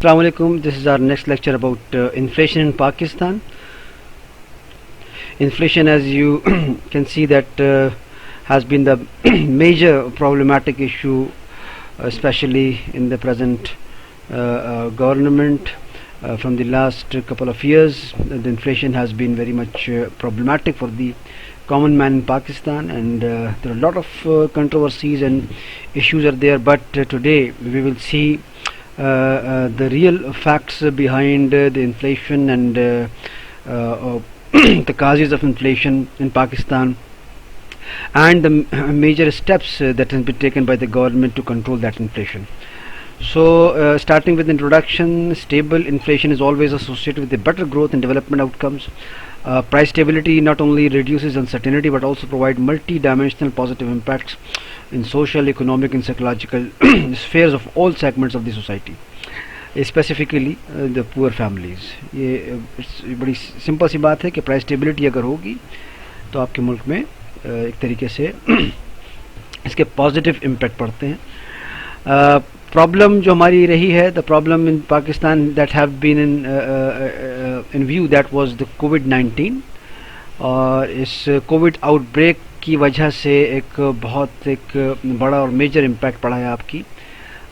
Assalamu alaikum. This is our next lecture about inflation in Pakistan. Inflation, as you can see, that has been the major problematic issue, especially in the present government. From the last couple of years, the inflation has been very much problematic for the common man in Pakistan, and there are a lot of controversies and issues are there. But today we will see the real facts behind the inflation and the causes of inflation in Pakistan, and the major steps that have been taken by the government to control that inflation. So starting with introduction, stable inflation is always associated with the better growth and development outcomes. Price stability not only reduces uncertainty but also provides multi-dimensional positive impacts in social, economic and psychological spheres of all segments of the society, specifically the poor families. ये बड़ी simple सी बात है कि price stability अगर होगी तो आपके मुल्क में एक तरीके से इसके पॉजिटिव इम्पैक्ट पड़ते हैं. प्रॉब्लम जो हमारी रही है, the problem in Pakistan that have been in view, that was the कोविड-19. और इस कोविड आउटब्रेक की वजह से एक बड़ा और मेजर इम्पैक्ट पड़ा है आपकी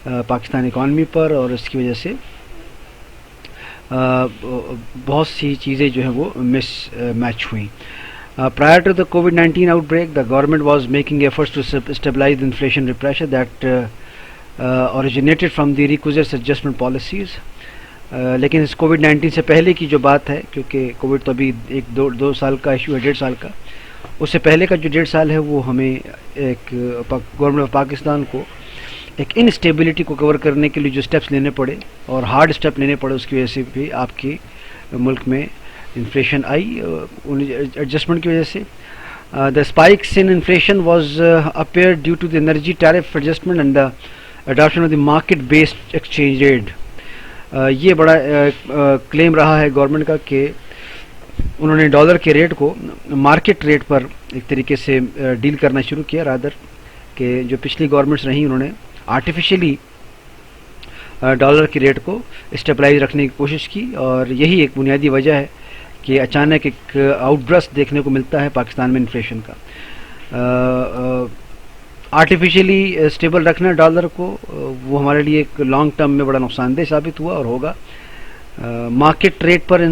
पाकिस्तान इकॉनमी पर, और इसकी वजह से बहुत सी चीज़ें जो हैं वो मिस मैच हुई. Prior to the COVID-19 outbreak, the government was making efforts to stabilize the inflation pressure that originated from the requisite adjustment policies. लेकिन इस कोविड-19 से पहले की जो बात है, क्योंकि कोविड तो अभी दो साल का इशू है, 1.5 साल का, उससे पहले का जो 1.5 साल है वो हमें एक गवर्नमेंट ऑफ पाकिस्तान को एक इनस्टेबिलिटी को कवर करने के लिए जो स्टेप्स लेने पड़े और हार्ड स्टेप लेने पड़े, उसकी वजह से भी आपके मुल्क में इन्फ्लेशन आई उन एडजस्टमेंट की वजह से. The spikes in inflation was appear due to the energy tariff adjustment and the adoption of the market based exchange rate. ये बड़ा क्लेम रहा है गवर्नमेंट का कि उन्होंने डॉलर के रेट को मार्केट रेट पर एक तरीके से डील करना शुरू किया, रादर कि जो पिछली गवर्नमेंट्स रही उन्होंने आर्टिफिशियली डॉलर की रेट को स्टेबलाइज रखने की कोशिश की. और यही एक बुनियादी वजह है कि अचानक एक आउटब्रस्ट देखने को मिलता है पाकिस्तान में इन्फ्लेशन का. आर्टिफिशियली स्टेबल रखना डॉलर को, वो हमारे लिए एक लॉन्ग टर्म में बड़ा नुकसानदेह साबित हुआ और होगा. मार्केट रेट पर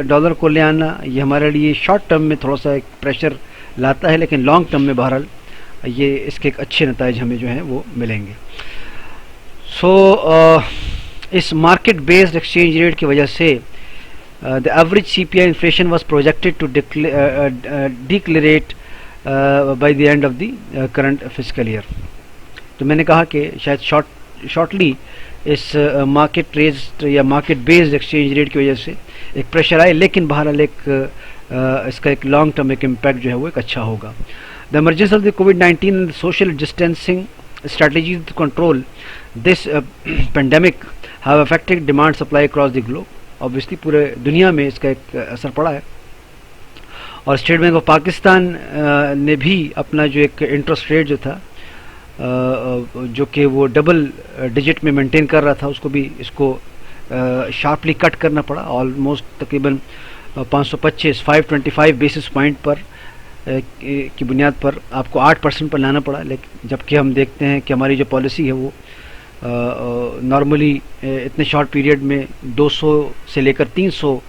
डॉलर को ले आना, ये हमारे लिए शॉर्ट टर्म में थोड़ा सा एक प्रेशर लाता है, लेकिन लॉन्ग टर्म में बहरहाल ये इसके एक अच्छे नताइज हमें जो हैं वो मिलेंगे. सो इस मार्केट बेस्ड एक्सचेंज रेट की वजह से the average CPI inflation was projected to declerate by the end of the current fiscal year. तो मैंने कहा कि शायद शॉर्टली इस मार्केट रेट या मार्केट बेस्ड एक्सचेंज रेट की वजह से एक प्रेशर आए, लेकिन बहरहाल इसका एक लॉन्ग टर्म एक इम्पैक्ट जो है वो एक अच्छा होगा. The emergence of the COVID-19 and the social distancing strategies to control this pandemic have affected demand supply across the globe. Obviously पूरे दुनिया में इसका एक असर पड़ा है, और स्टेट बैंक ऑफ पाकिस्तान ने भी अपना जो एक इंटरेस्ट रेट जो था जो कि वो डबल डिजिट में मेंटेन कर रहा था, उसको भी इसको शार्पली कट करना पड़ा. ऑलमोस्ट तकरीबन 525 बेसिस पॉइंट पर की बुनियाद पर आपको 8% पर लाना पड़ा. लेकिन जबकि हम देखते हैं कि हमारी जो पॉलिसी है वो नॉर्मली इतने शॉर्ट पीरियड में 200 से लेकर 300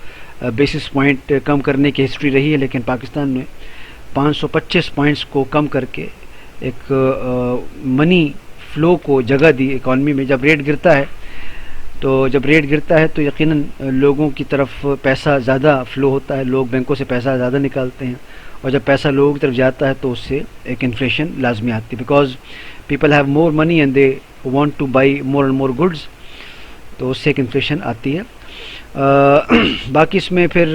बेसिस पॉइंट कम करने की हिस्ट्री रही है, लेकिन पाकिस्तान ने 525 पॉइंट्स को कम करके एक मनी फ्लो को जगह दी इकॉनमी में. जब रेट गिरता है तो यकीनन लोगों की तरफ पैसा ज़्यादा फ्लो होता है, लोग बैंकों से पैसा ज़्यादा निकालते हैं, और जब पैसा लोगों की तरफ जाता है तो उससे एक इन्फ्लेशन लाजमी आती है, because people have more money and they want two by more and more goods, तो उससे एक इन्फ्लेशन आती है. बाकी इसमें फिर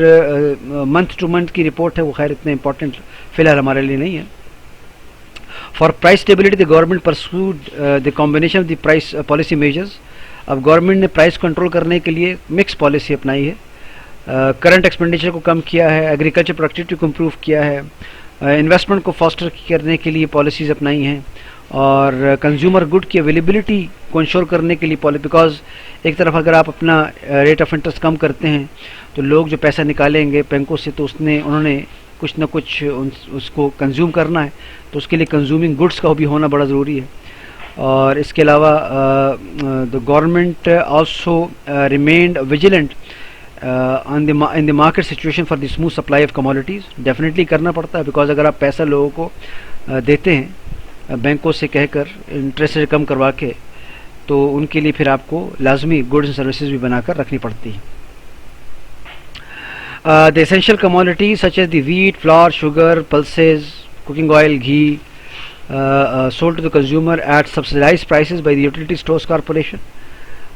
मंथ टू मंथ की रिपोर्ट है, वो खैर इतने इंपॉर्टेंट फ़िलहाल हमारे लिए नहीं है. For price stability the government pursued the combination of the price policy measures. अब गवर्नमेंट ने प्राइस कंट्रोल करने के लिए मिक्स पॉलिसी अपनाई है. करंट एक्सपेंडिचर को कम किया है, एग्रीकल्चर प्रोडक्टिविटी को इम्प्रूव किया है, इन्वेस्टमेंट को फॉस्टर करने के लिए पॉलिसीज़ अपनाई हैं, और कंज्यूमर गुड की अवेलेबिलिटी को इंश्योर करने के लिए बिकॉज एक तरफ अगर आप अपना रेट ऑफ इंटरेस्ट कम करते हैं तो लोग जो पैसा निकालेंगे बैंकों से तो उन्होंने कुछ ना कुछ उसको कंज्यूम करना है, तो उसके लिए कंज्यूमिंग गुड्स का भी होना बड़ा ज़रूरी है। और इसके अलावा the government also remained vigilant in the market situation for the smooth supply of commodities. Definitely करना पड़ता है, बिकॉज अगर आप पैसा लोगों को देते हैं बैंकों से कहकर इंटरेस्ट रेट कम करवा के, तो उनके लिए फिर आपको लाजमी गुड्स एंड सर्विसेज भी बनाकर रखनी पड़ती है। The essential commodities such as the wheat, flour, sugar, pulses, cooking oil, ghee sold to the consumer at subsidized prices by the Utility Stores Corporation।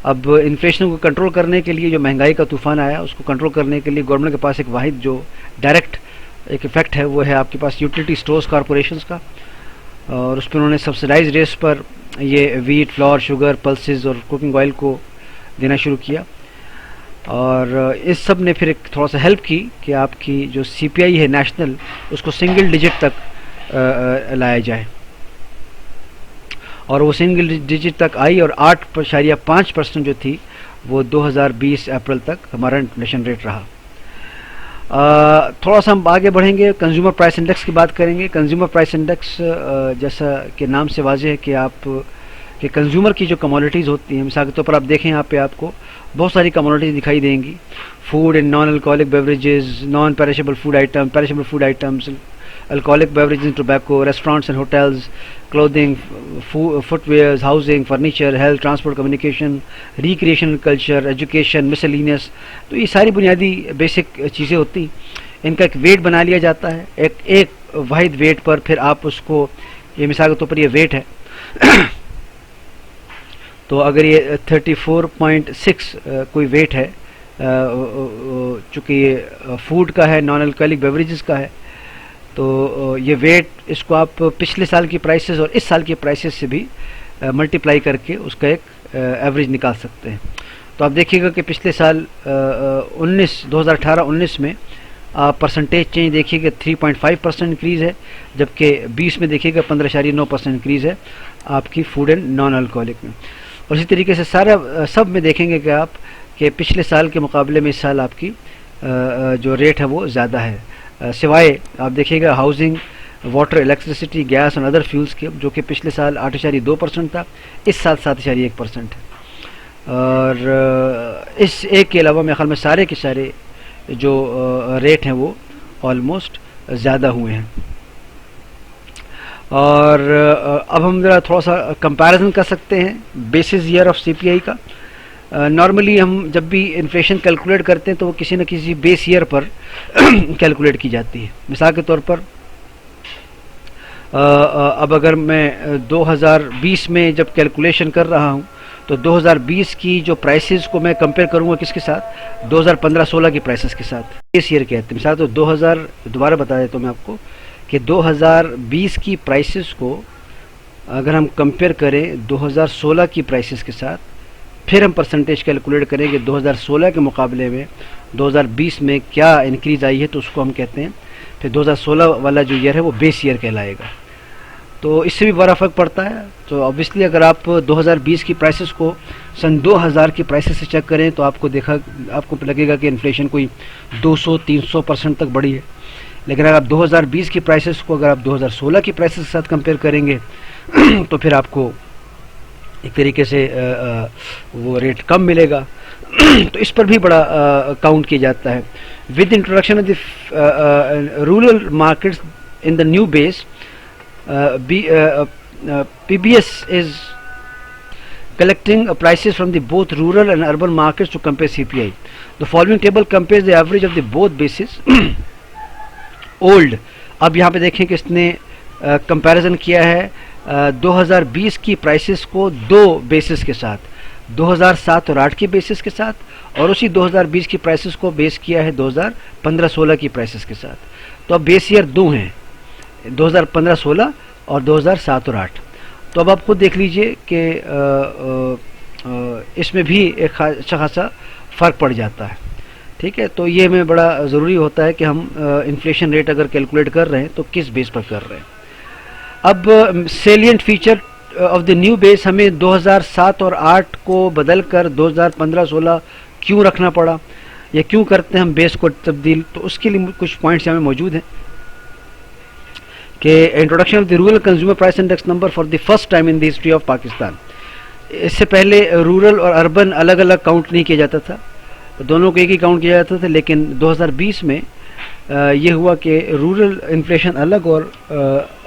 अब इन्फ्लेशन को कंट्रोल करने के लिए, जो महंगाई का तूफान आया उसको कंट्रोल करने के लिए गवर्नमेंट के पास एक वाहिद जो डायरेक्ट एक इफेक्ट है वो है आपके पास यूटिलिटी स्टोर्स कॉरपोरेशंस का, और उस पर उन्होंने सब्सिडाइज रेट्स पर ये वीट, फ्लोर, शुगर, पल्सेस और कुकिंग ऑयल को देना शुरू किया। और इस सब ने फिर एक थोड़ा सा हेल्प की कि आपकी जो सीपीआई है नेशनल, उसको सिंगल डिजिट तक लाया जाए, और वो सिंगल डिजिट तक आई और 8.5% जो थी वो 2020 अप्रैल तक हमारा इन्फ्लेशन रेट रहा। थोड़ा सा हम आगे बढ़ेंगे, कंज्यूमर प्राइस इंडेक्स की बात करेंगे। कंज्यूमर प्राइस इंडेक्स जैसा कि नाम से वाज़ेह है कि आप कि कंज्यूमर की जो कमोडिटीज़ होती हैं, मिसाल के तौर पर आप देखें यहाँ पे आपको बहुत सारी कमोडिटीज़ दिखाई देंगी, food and non alcoholic beverages, non perishable food item, perishable food items, alcoholic beverages and tobacco, restaurants and hotels, clothing, footwears, housing, furniture, health, transport, communication, recreational culture, education, miscellaneous. तो ये सारी बुनियादी basic चीज़ें होती, इनका एक wait बना लिया जाता है, एक वाहिद वेट पर फिर आप उसको, ये मिसाल के तौर पर ये वेट है तो अगर ये 34.6 कोई वेट है, चूँकि ये फूड का है, नॉन अल्कोहलिक बेवरेजेस का है, तो ये वेट इसको आप पिछले साल की प्राइसेस और इस साल की प्राइसेस से भी मल्टीप्लाई करके उसका एक एवरेज निकाल सकते हैं। तो आप देखिएगा कि पिछले साल 2018-19 में आप परसेंटेज चेंज देखिएगा 3.5% इंक्रीज़ है, जबकि 20 में देखिएगा 15.9% इंक्रीज़ है आपकी फूड एंड नॉन अल्कोहलिक में। और इसी तरीके से सारा सब में देखेंगे कि आप कि पिछले साल के मुकाबले में इस साल आपकी जो रेट है वो ज़्यादा है, सिवाय आप देखिएगा हाउसिंग, वाटर, इलेक्ट्रिसिटी, गैस और अदर फ्यूल्स के, जो कि पिछले साल 8.2% था, इस साल 7.1% है। और इस एक के अलावा मेरे ख्याल में सारे के सारे जो रेट हैं वो ऑलमोस्ट ज़्यादा हुए हैं। और अब हम ज़रा थोड़ा सा कंपैरिजन कर सकते हैं बेसिस ईयर ऑफ सीपीआई का। नॉर्मली हम जब भी इन्फ्लेशन कैलकुलेट करते हैं तो वो किसी न किसी बेस ईयर पर कैलकुलेट की जाती है। मिसाल के तौर पर अब अगर मैं 2020 में जब कैलकुलेशन कर रहा हूँ तो 2020 की जो प्राइसेस को मैं कंपेयर करूँगा किसके साथ, 2015-16 की प्राइसेस के साथ। बेस ईयर कहते हैं। मिसाल तो 2000 दोबारा बता देता हूँ मैं आपको कि 2020 की प्राइसेस को अगर हम कंपेयर करें 2016 की प्राइसेस के साथ, फिर हम परसेंटेज कैलकुलेट करें कि 2016 के मुकाबले में 2020 में क्या इंक्रीज़ आई है, तो उसको हम कहते हैं फिर 2016 वाला जो ईयर है वो बेस ईयर कहलाएगा। तो इससे भी बड़ा फ़र्क पड़ता है। तो ऑब्वियसली अगर आप 2020 की प्राइसेस को सन 2000 की प्राइसेस से चेक करें तो आपको लगेगा कि इन्फ्लेशन कोई 200-300% तक बढ़ी है। लेकिन अगर आप 2020 की प्राइसेस को अगर आप 2016 की प्राइसेस के साथ कंपेयर करेंगे तो फिर आपको एक तरीके से वो रेट कम मिलेगा। तो इस पर भी बड़ा काउंट किया जाता है। With introduction of the rural markets in the new base, PBS is collecting prices from the both rural and urban markets to compare CPI. The following table compares the average of the both bases. Old, अब यहाँ पे देखें कि इसने comparison किया है 2020 की prices को दो बेसिस के साथ, 2007 और 8 की बेसिस के साथ, और उसी 2020 की प्राइसेस को बेस किया है 2015-16 की प्राइसेस के साथ। तो अब बेस ईयर दो हैं, 2015-16 और 2007 और 8। तो अब आप खुद देख लीजिए कि इसमें भी एक अच्छा खासा फ़र्क पड़ जाता है। ठीक है, तो ये हमें बड़ा ज़रूरी होता है कि हम इन्फ्लेशन रेट अगर कैलकुलेट कर रहे हैं तो किस बेस पर कर रहे हैं। अब salient feature of the new base हमें 2007 और 8 को बदलकर 2015-16 क्यों रखना पड़ा, या क्यों करते हैं हम बेस को तब्दील, तो उसके लिए कुछ पॉइंट्स यहाँ में मौजूद हैं कि introduction of the rural consumer price index number for the first time in the history of Pakistan. इससे पहले रूरल और अर्बन अलग अलग काउंट नहीं किया जाता था, दोनों को एक ही काउंट किया जाता था, लेकिन 2020 में ये हुआ कि रूरल इन्फ्लेशन अलग और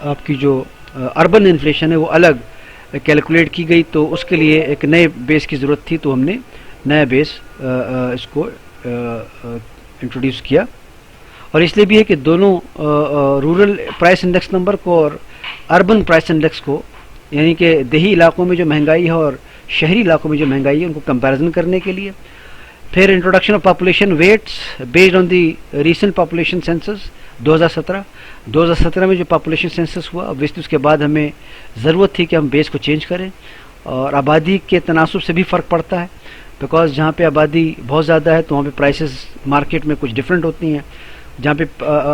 आपकी जो अर्बन इन्फ्लेशन है वो अलग कैलकुलेट की गई। तो उसके लिए एक नए बेस की ज़रूरत थी, तो हमने नया बेस इसको इंट्रोड्यूस किया। और इसलिए भी है कि दोनों रूरल प्राइस इंडेक्स नंबर को और अर्बन प्राइस इंडेक्स को, यानी कि देही इलाकों में जो महंगाई है और शहरी इलाकों में जो महंगाई है, उनको कंपैरिजन करने के लिए। फिर introduction of population weights based on the recent population census 2017 में जो पॉपुलेशन सेंसस हुआ, ऑब्वियसली उसके बाद हमें ज़रूरत थी कि हम बेस को चेंज करें। और आबादी के तनासुब से भी फ़र्क पड़ता है, बिकॉज जहाँ पे आबादी बहुत ज़्यादा है तो वहाँ पे प्राइसेस मार्केट में कुछ डिफरेंट होती हैं, जहाँ पे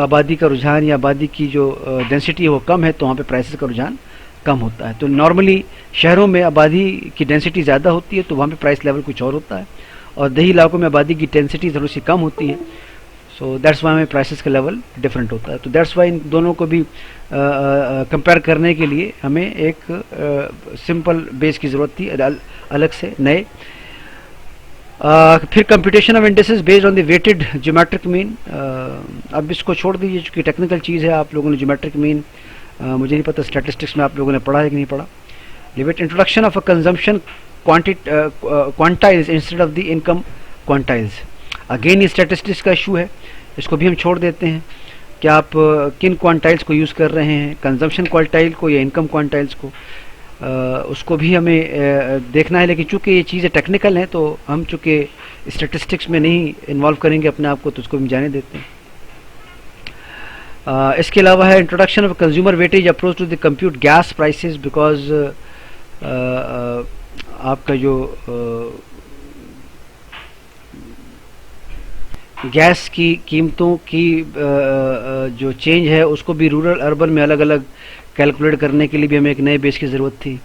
आबादी का रुझान या आबादी की जो डेंसिटी है वो कम है तो वहाँ पे प्राइसेस का रुझान कम होता है। तो नॉर्मली शहरों में आबादी की डेंसिटी ज़्यादा होती है तो वहाँ पे प्राइस लेवल कुछ और होता है, और देही इलाकों में आबादी की डेंसिटी थोड़ी सी कम होती है, सो दैट्स वाई में प्राइसेस का लेवल डिफरेंट होता है। तो दैट्स वाई इन दोनों को भी कंपेयर करने के लिए हमें एक सिंपल बेस की ज़रूरत थी, अलग से नए। फिर computation of indexes based on the weighted geometric mean. अब इसको छोड़ दीजिए चूँकि टेक्निकल चीज़ है, आप लोगों ने ज्योमेट्रिक मीन मुझे नहीं पता स्टैटिस्टिक्स में आप लोगों ने पढ़ा है कि नहीं पढ़ा। Limit introduction of a consumption quantiles instead of the income quantiles. Again ये स्टैटिस्टिक्स का इशू है, इसको भी हम छोड़ देते हैं कि आप किन क्वांटाइल्स को यूज़ कर रहे हैं, कंजम्पशन क्वांटाइल को या इनकम क्वांटाइल्स को, उसको भी हमें देखना है। लेकिन चूँकि ये चीज़ें टेक्निकल हैं तो हम चूँकि स्टैटिस्टिक्स में नहीं इन्वॉल्व करेंगे अपने आप को, तो उसको हम जाने देते हैं। इसके अलावा है introduction of consumer weightage approach to the compute gas prices, because आपका जो गैस की कीमतों की जो चेंज है उसको भी रूरल अर्बन में अलग अलग कैलकुलेट करने के लिए भी हमें एक नए बेस की ज़रूरत थी।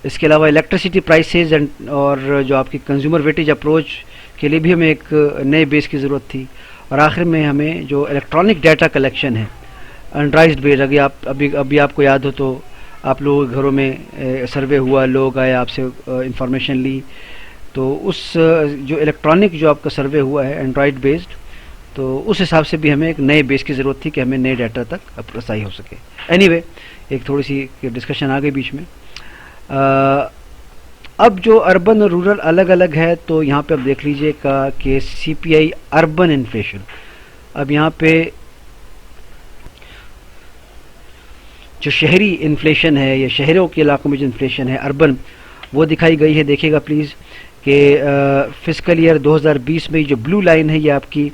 इसके अलावा इलेक्ट्रिसिटी प्राइसेस एंड और जो आपकी कंज्यूमर वेटेज अप्रोच के लिए भी हमें एक नए बेस की ज़रूरत थी। और आखिर में हमें जो इलेक्ट्रॉनिक डाटा कलेक्शन है एंड्रॉइड बेस्ड, अभी आपको याद हो तो आप लोगों के घरों में सर्वे हुआ, लोग आए आपसे इंफॉर्मेशन ली, तो उस जो इलेक्ट्रॉनिक जो आपका सर्वे हुआ है एंड्रॉइड बेस्ड, तो उस हिसाब से भी हमें एक नए बेस की ज़रूरत थी कि हमें नए डाटा तक रसाई हो सके। एनीवे एक थोड़ी सी डिस्कशन आ गई बीच में। अब जो अर्बन और रूरल अलग अलग है, तो यहाँ पे आप देख लीजिएगा कि CPI अर्बन इन्फ्लेशन, अब यहाँ पे जो शहरी इन्फ्लेशन है या शहरों के इलाकों में जो इन्फ्लेशन है अर्बन, वो दिखाई गई है। देखिएगा प्लीज़ कि फिस्कल ईयर 2020 में जो ब्लू लाइन है ये आपकी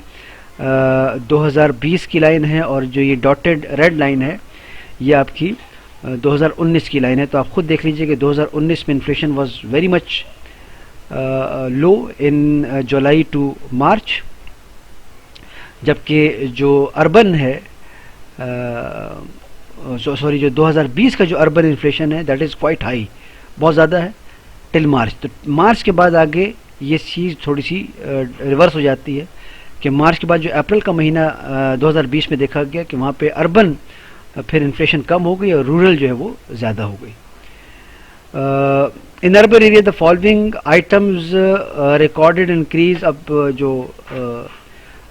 2020 की लाइन है, और जो ये डॉटेड रेड लाइन है ये आपकी 2019 की लाइन है। तो आप खुद देख लीजिए कि 2019 में inflation was very much low in July to March, जबकि जो अर्बन है सॉरी जो 2020 का जो अर्बन इन्फ्लेशन है दैट इज़ क्वाइट हाई, बहुत ज़्यादा है टिल मार्च। तो मार्च के बाद आगे ये चीज़ थोड़ी सी रिवर्स हो जाती है कि मार्च के बाद जो अप्रैल का महीना 2020 में देखा गया कि वहाँ पे अर्बन फिर इन्फ्लेशन कम हो गई और रूरल जो है वो ज़्यादा हो गई। In urban area the following items recorded increase. अब जो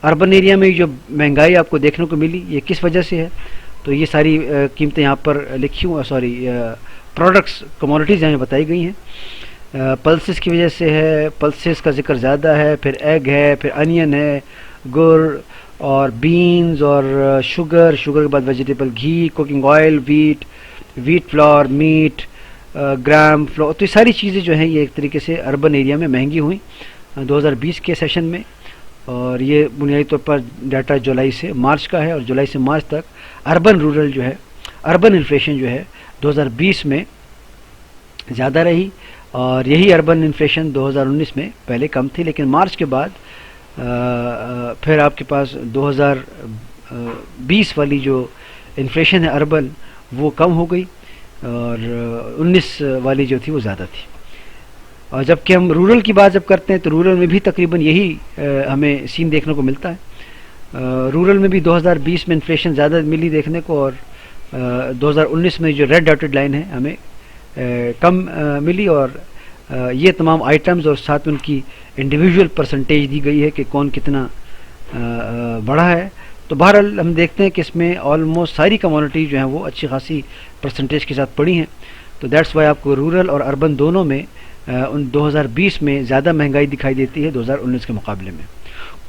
अर्बन एरिया में जो महंगाई आपको देखने को मिली ये किस वजह से है, तो ये सारी कीमतें यहाँ पर लिखी हुई, सॉरी प्रोडक्ट्स कमोडिटीज़ यहाँ बताई गई हैं। पल्सेस की वजह से है, पल्सेस का जिक्र ज़्यादा है, फिर एग है, फिर अनियन है, गुड़ और बीन्स और शुगर के बाद vegetable ghee, cooking oil, wheat flour, meat, gram flour. तो ये सारी चीज़ें जो हैं ये एक तरीके से अर्बन एरिया में महंगी हुई 2020 के सेशन में। और ये बुनियादी तौर पर डाटा जुलाई से मार्च का है, और जुलाई से मार्च तक अर्बन रूरल जो है अर्बन इन्फ्लेशन जो है 2020 में ज़्यादा रही, और यही अर्बन इन्फ्लेशन 2019 में पहले कम थी, लेकिन मार्च के बाद फिर आपके पास 2020 वाली जो इन्फ्लेशन है अर्बन वो कम हो गई। और 19 वाली जो थी वो ज़्यादा थी। और जबकि हम रूरल की बात जब करते हैं तो रूरल में भी तकरीबन यही हमें सीन देखने को मिलता है। रूरल में भी 2020 में इन्फ्लेशन ज़्यादा मिली देखने को, और 2019 में जो रेड डॉटेड लाइन है हमें कम मिली। और ये तमाम आइटम्स और साथ में उनकी इंडिविजुअल परसेंटेज दी गई है कि कौन कितना बढ़ा है। तो बहरहाल हम देखते हैं कि इसमें ऑलमोस्ट सारी कमोडिटी जो हैं वो अच्छी खासी परसेंटेज के साथ पड़ी हैं। तो दैट्स वाई आपको रूरल और अर्बन दोनों में उन 2020 में ज़्यादा महंगाई दिखाई देती है 2019 के मुकाबले में।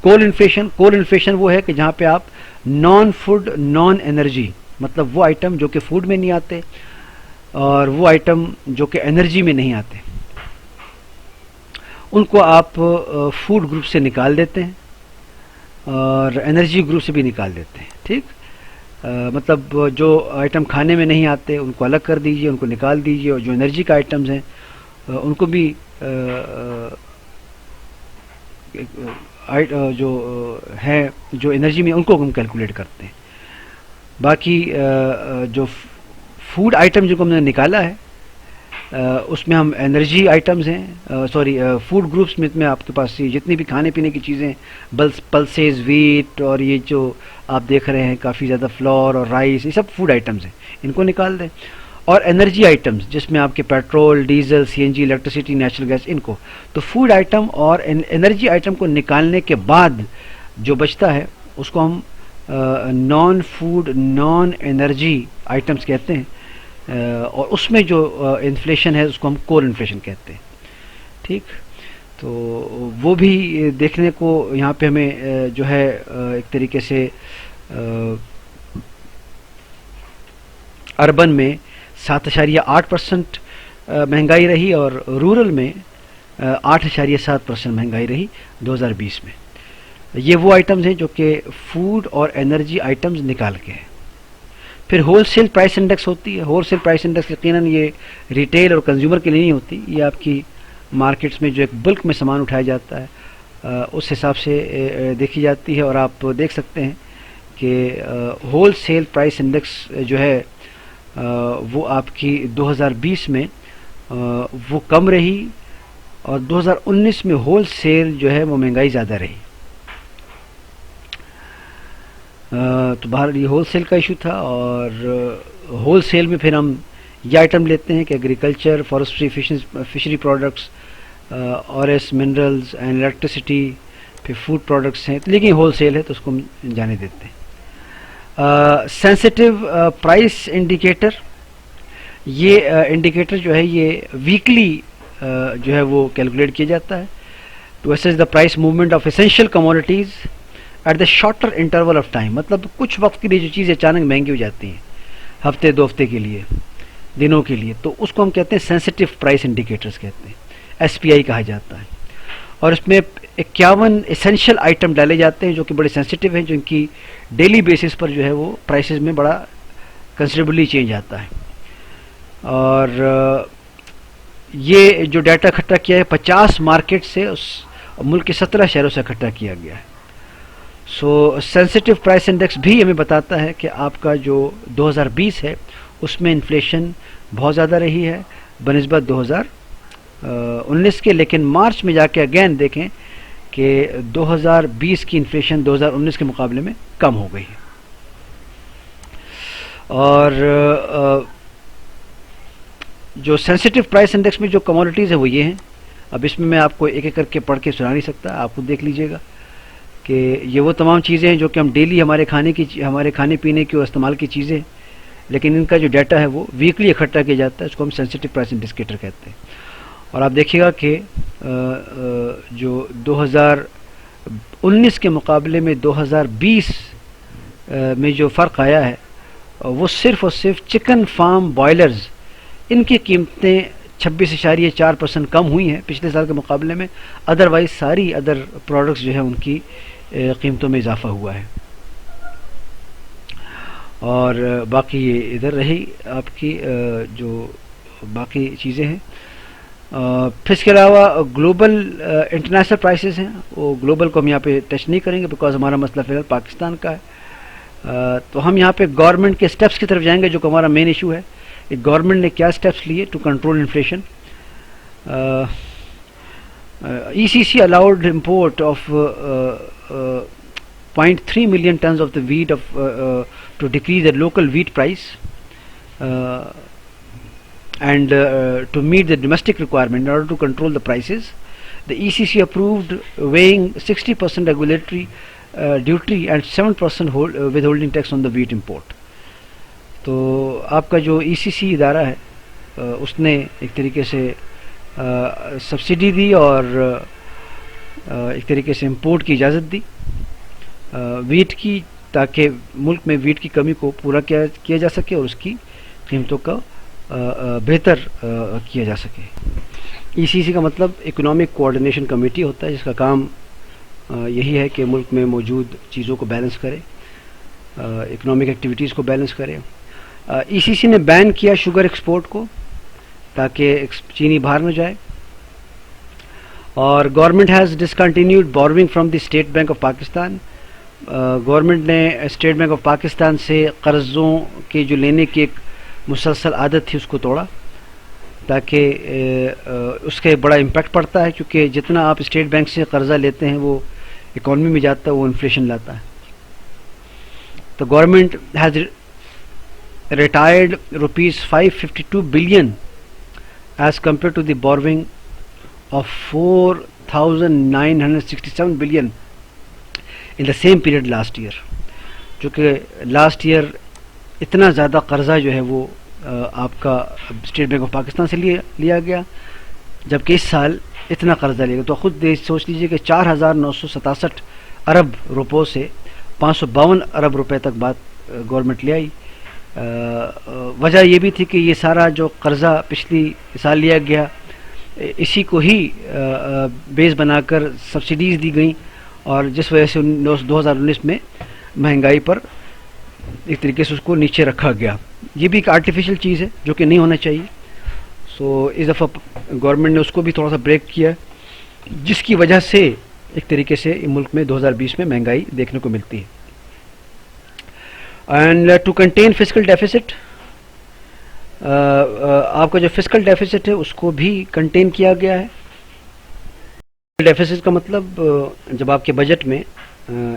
कोल इन्फ्लेशन वो है कि जहाँ पे आप नॉन फूड नॉन एनर्जी, मतलब वो आइटम जो कि फूड में नहीं आते और वो आइटम जो कि एनर्जी में नहीं आते, उनको आप फूड ग्रुप से निकाल देते हैं और एनर्जी ग्रुप से भी निकाल देते हैं। ठीक, मतलब जो आइटम खाने में नहीं आते उनको अलग कर दीजिए, उनको निकाल दीजिए, और जो एनर्जी का आइटम्स हैं उनको भी जो एनर्जी में उनको हम कैलकुलेट करते हैं। बाकी जो फूड आइटम जिनको हमने निकाला है उसमें हम एनर्जी आइटम्स हैं, सॉरी फूड ग्रुप्स में आपके पास जितनी भी खाने पीने की चीज़ें, पल्सेस, वीट, और ये जो आप देख रहे हैं काफ़ी ज़्यादा फ्लोर और राइस, ये सब फूड आइटम्स हैं, इनको निकाल दें। और एनर्जी आइटम्स जिसमें आपके petrol, diesel, CNG, electricity, natural gas, इनको, तो फूड आइटम और एनर्जी आइटम को निकालने के बाद जो बचता है उसको हम non food non energy items कहते हैं। और उसमें जो इन्फ्लेशन है उसको हम कोर इन्फ्लेशन कहते हैं। ठीक, तो वो भी देखने को यहाँ पे हमें जो है एक तरीके से अर्बन में 7.8% महंगाई रही और रूरल में 8.7% महंगाई रही 2020 में। ये वो आइटम्स हैं जो कि फूड और एनर्जी आइटम्स निकाल के हैं। फिर होलसेल प्राइस इंडेक्स होती है। होलसेल प्राइस इंडेक्स यकीनन ये रिटेल और कंज्यूमर के लिए नहीं होती, ये आपकी मार्केट्स में जो एक बल्क में सामान उठाया जाता है उस हिसाब से देखी जाती है। और आप देख सकते हैं कि होलसेल प्राइस इंडेक्स जो है वो आपकी 2020 में वो कम रही और 2019 में होलसेल जो है वो महंगाई ज़्यादा रही। तो बाहर ये होलसेल का इशू था। और होलसेल में फिर हम ये आइटम लेते हैं कि agriculture, forestry, fishery products, ores, minerals and electricity, फिर फूड प्रोडक्ट्स हैं, लेकिन होलसेल है तो उसको हम जाने देते हैं। सेंसिटिव प्राइस इंडिकेटर, ये इंडिकेटर जो है ये वीकली जो है वो कैलकुलेट किया जाता है to assess the price movement of essential commodities at the shorter interval of time. मतलब कुछ वक्त के लिए जो चीज़ें अचानक महंगी हो जाती हैं, हफ्ते 2 हफ्ते के लिए, दिनों के लिए, तो उसको हम कहते हैं सेंसिटिव प्राइस इंडिकेटर्स कहते हैं, एसपीआई कहा जाता है। और इसमें 51 एसेंशियल आइटम डाले जाते हैं जो कि बड़े सेंसिटिव हैं, जिनकी डेली बेसिस पर जो है वो प्राइसेस में बड़ा कंसिडरेबली चेंज आता है। और ये जो डाटा इकट्ठा किया है 50 मार्केट से, उस मुल्क के 17 शहरों से इकट्ठा किया गया है। सो सेंसिटिव प्राइस इंडेक्स भी हमें बताता है कि आपका जो 2020 है उसमें इन्फ्लेशन बहुत ज़्यादा रही है बनिस्बत 2019 के, लेकिन मार्च में जाके अगेन देखें कि 2020 की इन्फ्लेशन 2019 के मुकाबले में कम हो गई है। और जो सेंसिटिव प्राइस इंडेक्स में जो कमोडिटीज़ है वो ये हैं। अब इसमें मैं आपको एक एक करके पढ़ के सुना नहीं सकता, आप खुद देख लीजिएगा कि ये वो तमाम चीज़ें हैं जो कि हम डेली हमारे खाने पीने की और इस्तेमाल की चीज़ें, लेकिन इनका जो डाटा है वो वीकली इकट्ठा किया जाता है, उसको हम सेंसिटिव प्राइस इंडिकेटर कहते हैं। और आप देखिएगा कि जो 2019 के मुकाबले में 2020 में जो फ़र्क आया है वो सिर्फ़ और सिर्फ चिकन फार्म बॉयलर्स, इनकी कीमतें 26.4% कम हुई हैं पिछले साल के मुकाबले में। अदरवाइज सारी अदर प्रोडक्ट्स जो है उनकी कीमतों में इजाफा हुआ है। और बाकी ये इधर रही आपकी जो बाकी चीज़ें हैं। फिर इसके अलावा ग्लोबल इंटरनेशनल प्राइसेस हैं, वो ग्लोबल को हम यहाँ पे टच नहीं करेंगे बिकॉज हमारा मसला फ़िलहाल पाकिस्तान का है। तो हम यहाँ पे गवर्नमेंट के स्टेप्स की तरफ जाएंगे जो कि हमारा मेन इशू है। गवर्नमेंट ने क्या स्टेप्स लिए to control inflation. ECC allowed import of 0.3 million tons of the wheat to decrease the local wheat price and to meet the domestic requirement in order to control the prices. The ECC approved weighing 60% regulatory duty and 7% withholding tax on the wheat import. तो आपका जो ECC इदारा है उसने एक तरीके से subsidy दी और एक तरीके से इंपोर्ट की इजाज़त दी वीट की, ताकि मुल्क में वीट की कमी को पूरा किया जा सके और उसकी कीमतों का बेहतर किया जा सके. ECC का मतलब इकोनॉमिक कोऑर्डिनेशन कमेटी होता है, जिसका काम यही है कि मुल्क में मौजूद चीज़ों को बैलेंस करे, इकोनॉमिक एक्टिविटीज़ को बैलेंस करे. ECC ने बैन किया शुगर एक्सपोर्ट को ताकि चीनी बाहर न जाए. और government has discontinued borrowing from the state Bank of Pakistan. Government ने स्टेट बैंक ऑफ पाकिस्तान से कर्ज़ों के जो लेने की एक मुसलसल आदत थी उसको तोड़ा, ताकि उसके बड़ा इम्पैक्ट पड़ता है, क्योंकि जितना आप स्टेट बैंक से कर्ज़ा लेते हैं वो इकॉनमी में जाता है, वो इन्फ्लेशन लाता है. तो government has retired ₹552 billion as compared to the borrowing of 4,967 billion in the same period last year. जो कि लास्ट ईयर इतना ज़्यादा कर्जा जो है वो आपका स्टेट बैंक ऑफ पाकिस्तान से लिया गया, जबकि इस साल इतना कर्जा लिया गया. तो खुद सोच लीजिए कि 4,967 अरब रुपयों से 552 अरब रुपए तक बात गवर्नमेंट ले आई. वजह ये भी थी कि ये सारा जो कर्ज़ा पिछली साल लिया गया इसी को ही बेस बनाकर सब्सिडीज़ दी गई, और जिस वजह से 2019 में महंगाई पर एक तरीके से उसको नीचे रखा गया. ये भी एक आर्टिफिशियल चीज़ है जो कि नहीं होना चाहिए. सो इस दफ़ा गवर्नमेंट ने उसको भी थोड़ा सा ब्रेक किया, जिसकी वजह से एक तरीके से मुल्क में 2020 में महंगाई देखने को मिलती है. And to contain fiscal deficit, आपका जो फिस्कल डेफिसिट है उसको भी कंटेन किया गया है. डेफिसिट का मतलब जब आपके बजट में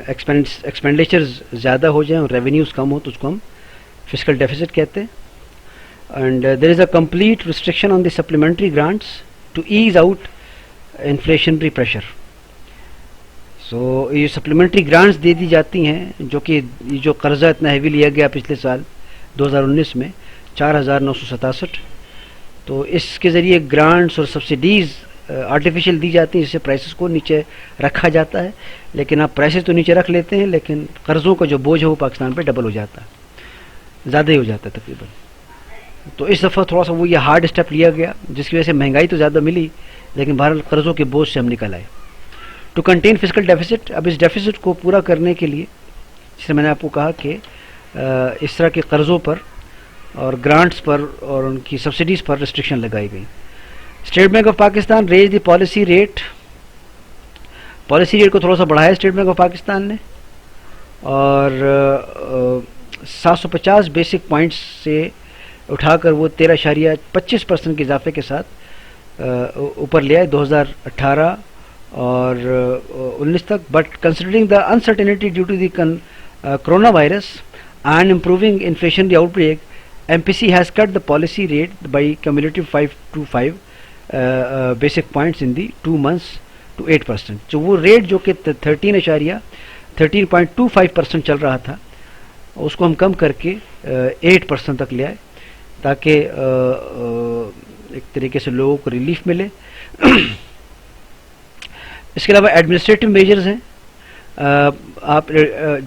एक्सपेंडिचर्स ज़्यादा हो जाएं और रेवेन्यूज़ कम हो तो उसको हम फिस्कल डेफिसिट कहते हैं. And there is a complete restriction on the supplementary grants to ease out inflationary pressure. So ये सप्लीमेंट्री ग्रांट्स दे दी जाती हैं, जो कि जो कर्ज़ा इतना हैवी लिया गया पिछले साल 2019 में 4,967, तो इसके ज़रिए ग्रांट्स और सब्सिडीज़ आर्टिफिशियल दी जाती हैं, जिससे प्राइसेस को नीचे रखा जाता है. लेकिन आप प्राइसेस तो नीचे रख लेते हैं, लेकिन कर्ज़ों का जो बोझ है वो पाकिस्तान पे डबल हो जाता है, ज़्यादा ही हो जाता है तकरीबन. तो इस दफ़ा थोड़ा सा वो ये हार्ड स्टेप लिया गया, जिसकी वजह से महंगाई तो ज़्यादा मिली, लेकिन बहरहाल कर्ज़ों के बोझ से हम निकल आए. टू कंटेन फिस्कल डेफिसिट, अब इस डेफिसिट को पूरा करने के लिए, जैसे मैंने आपको कहा कि इस तरह के कर्ज़ों पर और ग्रांट्स पर और उनकी सब्सिडीज़ पर रिस्ट्रिक्शन लगाई गई. State Bank of Pakistan raise the policy rate को थोड़ा सा बढ़ाया स्टेट बैंक ऑफ पाकिस्तान ने, और 750 बेसिक पॉइंट्स से उठाकर वो 13.25% के इजाफे के साथ ऊपर ले आए 2018 और 19 तक. But considering the uncertainty due to the corona virus and improving inflationary outbreak, MPC has cut the policy rate by cumulative 5 basic points in the 2 months to 8%. जो वो रेट जो कि 13.25% चल रहा था उसको हम कम करके 8% तक ले आए, ताकि एक तरीके से लोगों को रिलीफ मिले. इसके अलावा एडमिनिस्ट्रेटिव मेजर्स हैं. आप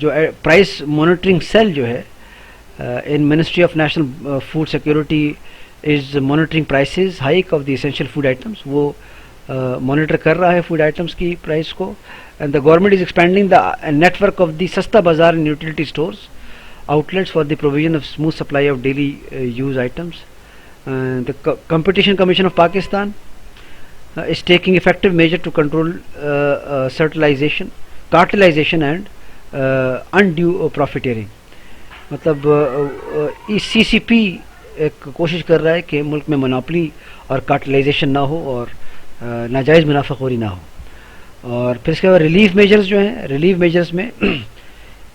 जो प्राइस मॉनिटरिंग सेल जो है in Ministry of National Food Security is monitoring prices hike of the essential food items. वो मॉनिटर कर रहा है फूड आइटम्स की प्राइस को. And the government is expanding the network of the सस्ता बाजार and utility stores outlets for the provision of smooth supply of daily use items. The Competition Commission of Pakistan is taking effective measure to control cartelization and undue profiteering. मतलब CCP एक कोशिश कर रहा है कि मुल्क में मोनोपोली और कार्टेलाइजेशन ना हो और नाजायज़ मुनाफाखोरी ना हो। और फिर इसके बाद रिलीफ मेजर्स जो हैं, रिलीफ मेजर्स में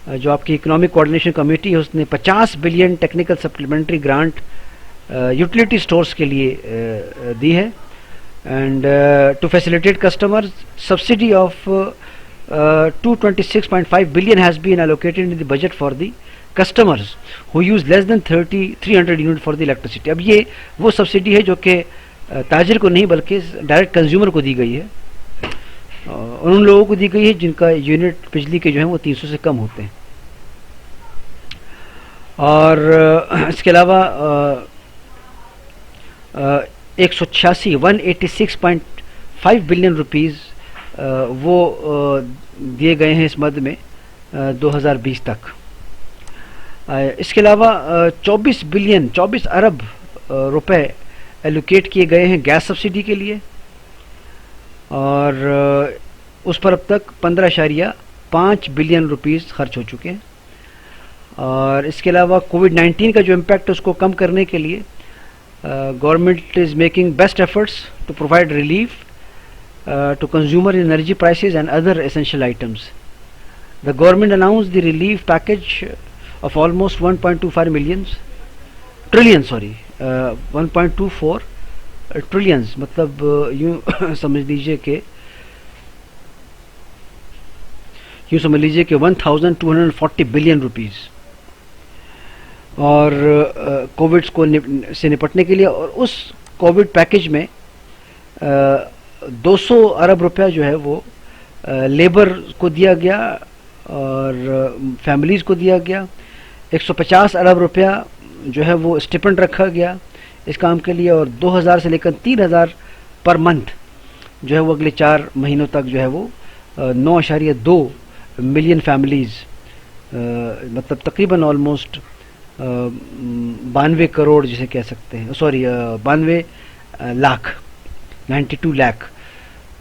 जो आपकी इकोनॉमिक कोऑर्डिनेशन कमेटी है उसने 50 billion technical supplementary grant utility stores के लिए दी है। And to facilitate customers subsidy of 226.5 billion has been allocated in the budget for the customers who use less than 300 unit for the electricity। अब ये वो subsidy है जो कि ताजिर को नहीं बल्कि डायरेक्ट कंज्यूमर को दी गई है, और उन लोगों को दी गई है जिनका यूनिट बिजली के जो है वो 300 से कम होते हैं। और इसके अलावा 186.5 बिलियन रुपीज़ वो दिए गए हैं इस मद में 2020 तक। इसके अलावा 24 अरब रुपए एलोकेट किए गए हैं गैस सब्सिडी के लिए, और उस पर अब तक 15.5 बिलियन रुपीज़ खर्च हो चुके हैं। और इसके अलावा कोविड-19 का जो इम्पैक्ट है उसको कम करने के लिए government is making best efforts to provide relief to consumer energy prices and other essential items. The government announced the relief package of almost 1.24 trillions, मतलब यूँ समझ लीजिए कि 1240 बिलियन रुपीज़, और कोविड से निपटने के लिए। और उस कोविड पैकेज में 200 अरब रुपया जो है वो लेबर को दिया गया और फैमिलीज़ को दिया गया। 150 अरब रुपया जो है वो स्टिपेंड रखा गया इस काम के लिए, और 2000 से लेकर 3000 पर मंथ जो है वो अगले 4 महीनों तक जो है वो 9.2 मिलियन फैमिलीज़, मतलब तकरीबन ऑलमोस्ट 92 करोड़ जिसे कह सकते हैं, सॉरी 92 लाख, 92 लाख,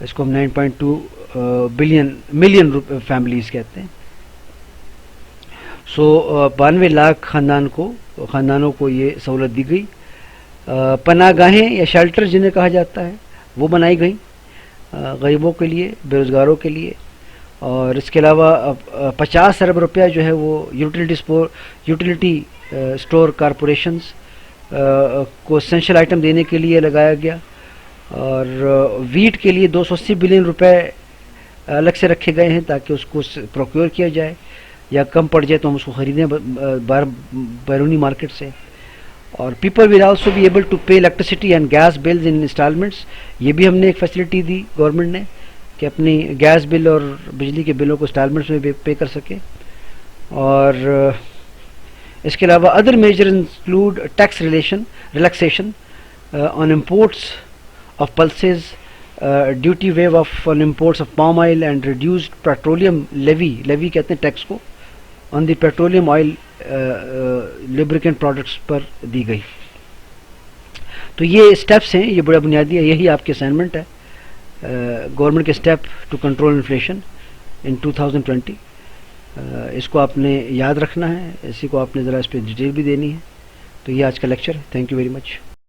इसको हम 9.2 मिलियन फैमिलीज़ कहते हैं। सो 92 लाख ख़ानदानों को ये सहूलत दी गई। पनागाहें या शेल्टर जिन्हें कहा जाता है वो बनाई गई गरीबों के लिए, बेरोज़गारों के लिए। और इसके अलावा 50 अरब रुपया जो है वो यूटिलिटी स्टोर कॉरपोरेशंस को एसेंशियल आइटम देने के लिए लगाया गया। और वीट के लिए 280 बिलियन रुपए अलग से रखे गए हैं ताकि उसको प्रोक्योर किया जाए, या कम पड़ जाए तो हम उसको ख़रीदें बैरूनी मार्केट से। और people will also be able to pay electricity and gas bills in instalments. ये भी हमने एक फैसिलिटी दी गवर्नमेंट ने कि अपनी गैस बिल और बिजली के बिलों को इंस्टॉलमेंट्स में पे कर सके। और इसके अलावा other major include tax relaxation on imports of pulses, duty waive on imports of palm oil and reduced petroleum levy कहते हैं टैक्स को, on the petroleum oil lubricant products पर दी गई। तो ये स्टेप्स हैं, ये बड़ा बुनियादी है, यही आपकी असाइनमेंट है गवर्नमेंट के step to control inflation in 2020। इसको आपने याद रखना है, इसी को आपने ज़रा इस पर डिटेल भी देनी है। तो ये आज का लेक्चर है। Thank you very much.